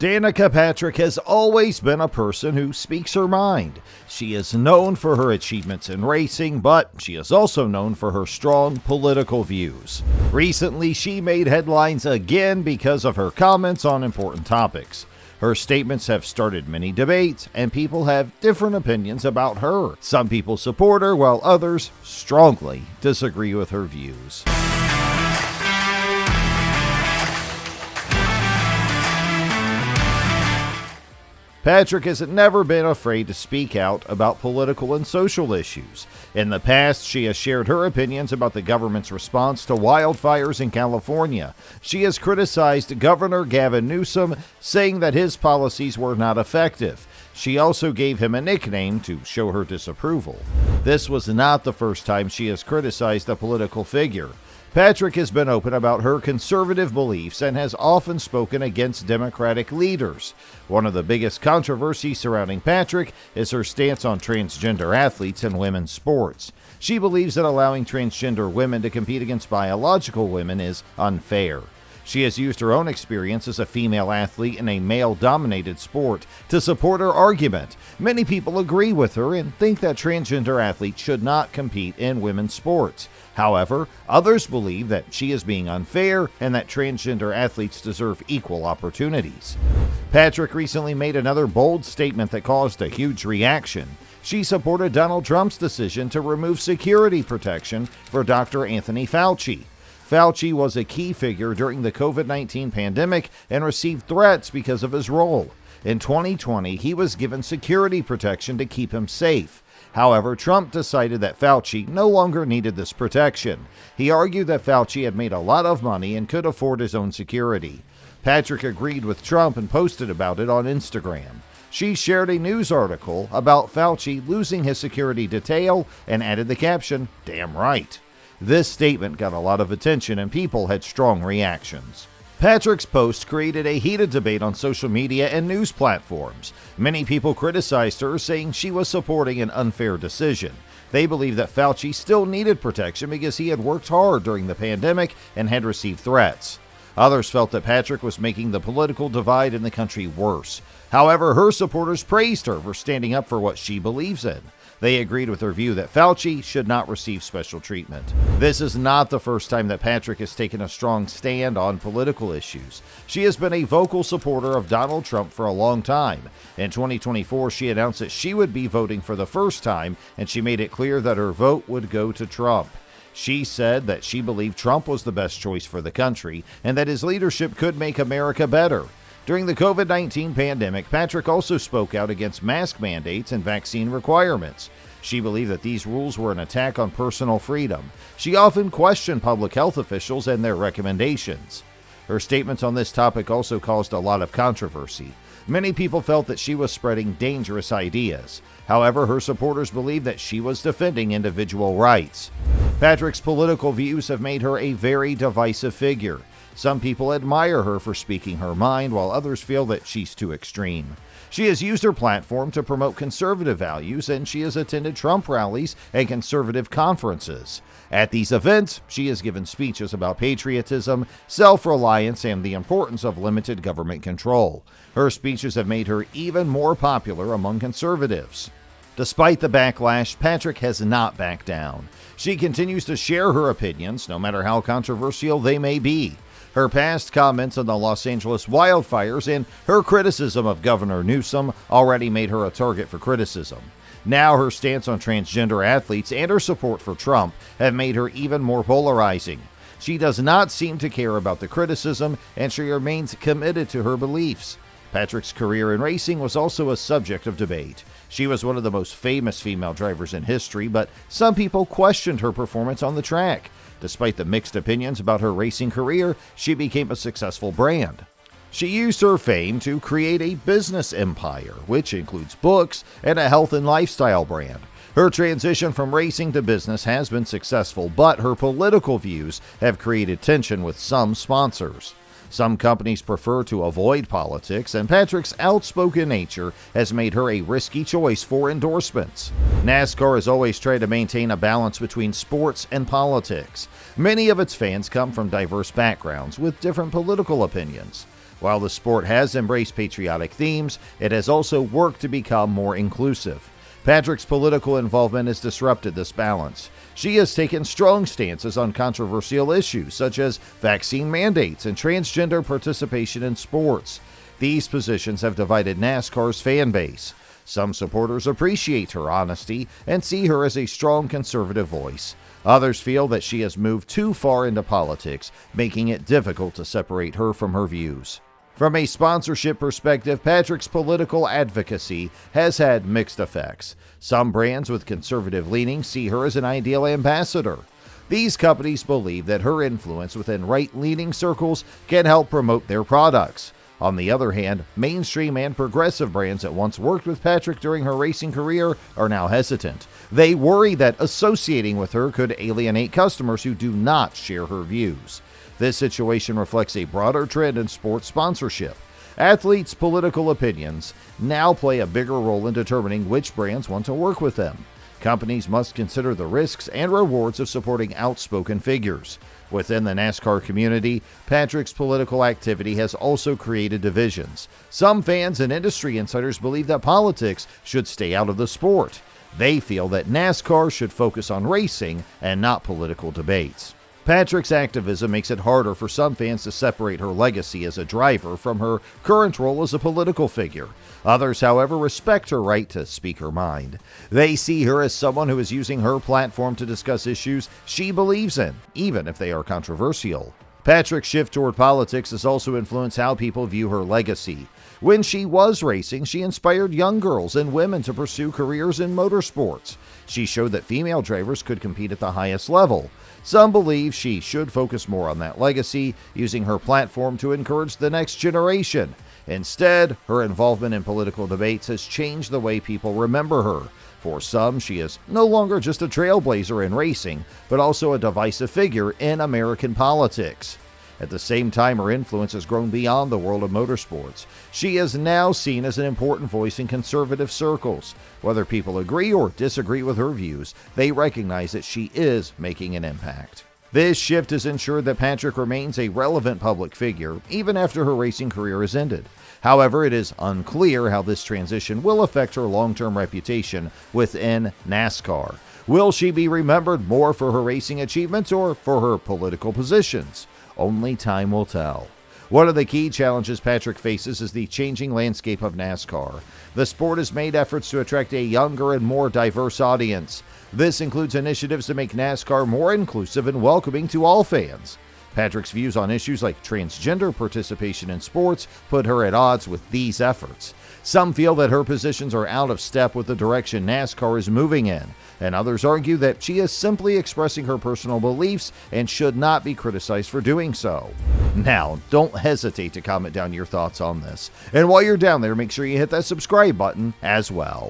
Danica Patrick has always been a person who speaks her mind. She is known for her achievements in racing, but she is also known for her strong political views. Recently, she made headlines again because of her comments on important topics. Her statements have started many debates, and people have different opinions about her. Some people support her, while others strongly disagree with her views. Patrick has never been afraid to speak out about political and social issues. In the past, she has shared her opinions about the government's response to wildfires in California. She has criticized Governor Gavin Newsom, saying that his policies were not effective. She also gave him a nickname to show her disapproval. This was not the first time she has criticized a political figure. Patrick has been open about her conservative beliefs and has often spoken against Democratic leaders. One of the biggest controversies surrounding Patrick is her stance on transgender athletes in women's sports. She believes that allowing transgender women to compete against biological women is unfair. She has used her own experience as a female athlete in a male-dominated sport to support her argument. Many people agree with her and think that transgender athletes should not compete in women's sports. However, others believe that she is being unfair and that transgender athletes deserve equal opportunities. Patrick recently made another bold statement that caused a huge reaction. She supported Donald Trump's decision to remove security protection for Dr. Anthony Fauci. Fauci was a key figure during the COVID-19 pandemic and received threats because of his role. In 2020, he was given security protection to keep him safe. However, Trump decided that Fauci no longer needed this protection. He argued that Fauci had made a lot of money and could afford his own security. Patrick agreed with Trump and posted about it on Instagram. She shared a news article about Fauci losing his security detail and added the caption, "Damn right." This statement got a lot of attention and people had strong reactions. Patrick's post created a heated debate on social media and news platforms. Many people criticized her, saying she was supporting an unfair decision. They believe that Fauci still needed protection because he had worked hard during the pandemic and had received threats. Others felt that Patrick was making the political divide in the country worse. However, her supporters praised her for standing up for what she believes in. They agreed with her view that Fauci should not receive special treatment. This is not the first time that Patrick has taken a strong stand on political issues. She has been a vocal supporter of Donald Trump for a long time. In 2024, she announced that she would be voting for the first time, and she made it clear that her vote would go to Trump. She said that she believed Trump was the best choice for the country and that his leadership could make America better. During the COVID-19 pandemic, Patrick also spoke out against mask mandates and vaccine requirements. She believed that these rules were an attack on personal freedom. She often questioned public health officials and their recommendations. Her statements on this topic also caused a lot of controversy. Many people felt that she was spreading dangerous ideas. However, her supporters believed that she was defending individual rights. Patrick's political views have made her a very divisive figure. Some people admire her for speaking her mind, while others feel that she's too extreme. She has used her platform to promote conservative values, and she has attended Trump rallies and conservative conferences. At these events, she has given speeches about patriotism, self-reliance, and the importance of limited government control. Her speeches have made her even more popular among conservatives. Despite the backlash, Patrick has not backed down. She continues to share her opinions, no matter how controversial they may be. Her past comments on the Los Angeles wildfires and her criticism of Governor Newsom already made her a target for criticism. Now her stance on transgender athletes and her support for Trump have made her even more polarizing. She does not seem to care about the criticism, and she remains committed to her beliefs. Patrick's career in racing was also a subject of debate. She was one of the most famous female drivers in history, but some people questioned her performance on the track. Despite the mixed opinions about her racing career, she became a successful brand. She used her fame to create a business empire, which includes books and a health and lifestyle brand. Her transition from racing to business has been successful, but her political views have created tension with some sponsors. Some companies prefer to avoid politics, and Patrick's outspoken nature has made her a risky choice for endorsements. Nascar has always tried to maintain a balance between sports and politics. Many of its fans come from diverse backgrounds with different political opinions. While the sport has embraced patriotic themes, it has also worked to become more inclusive. Patrick's political involvement has disrupted this balance. She has taken strong stances on controversial issues such as vaccine mandates and transgender participation in sports. These positions have divided NASCAR's fan base. Some supporters appreciate her honesty and see her as a strong conservative voice. Others feel that she has moved too far into politics, making it difficult to separate her from her views. From a sponsorship perspective, Patrick's political advocacy has had mixed effects. Some brands with conservative leanings see her as an ideal ambassador. These companies believe that her influence within right-leaning circles can help promote their products. On the other hand, mainstream and progressive brands that once worked with Patrick during her racing career are now hesitant. They worry that associating with her could alienate customers who do not share her views. This situation reflects a broader trend in sports sponsorship. Athletes' political opinions now play a bigger role in determining which brands want to work with them. Companies must consider the risks and rewards of supporting outspoken figures. Within the NASCAR community, Patrick's political activity has also created divisions. Some fans and industry insiders believe that politics should stay out of the sport. They feel that NASCAR should focus on racing and not political debates. Patrick's activism makes it harder for some fans to separate her legacy as a driver from her current role as a political figure. Others, however, respect her right to speak her mind. They see her as someone who is using her platform to discuss issues she believes in, even if they are controversial. Patrick's shift toward politics has also influenced how people view her legacy. When she was racing, she inspired young girls and women to pursue careers in motorsports. She showed that female drivers could compete at the highest level. Some believe she should focus more on that legacy, using her platform to encourage the next generation. Instead, her involvement in political debates has changed the way people remember her. For some, she is no longer just a trailblazer in racing, but also a divisive figure in American politics. At the same time, her influence has grown beyond the world of motorsports. She is now seen as an important voice in conservative circles. Whether people agree or disagree with her views, they recognize that she is making an impact. This shift has ensured that Patrick remains a relevant public figure, even after her racing career has ended. However, it is unclear how this transition will affect her long-term reputation within NASCAR. Will she be remembered more for her racing achievements or for her political positions? Only time will tell. One of the key challenges Patrick faces is the changing landscape of NASCAR. The sport has made efforts to attract a younger and more diverse audience. This includes initiatives to make NASCAR more inclusive and welcoming to all fans. Patrick's views on issues like transgender participation in sports put her at odds with these efforts. Some feel that her positions are out of step with the direction NASCAR is moving in, and others argue that she is simply expressing her personal beliefs and should not be criticized for doing so. Now, don't hesitate to comment down your thoughts on this. And while you're down there, make sure you hit that subscribe button as well.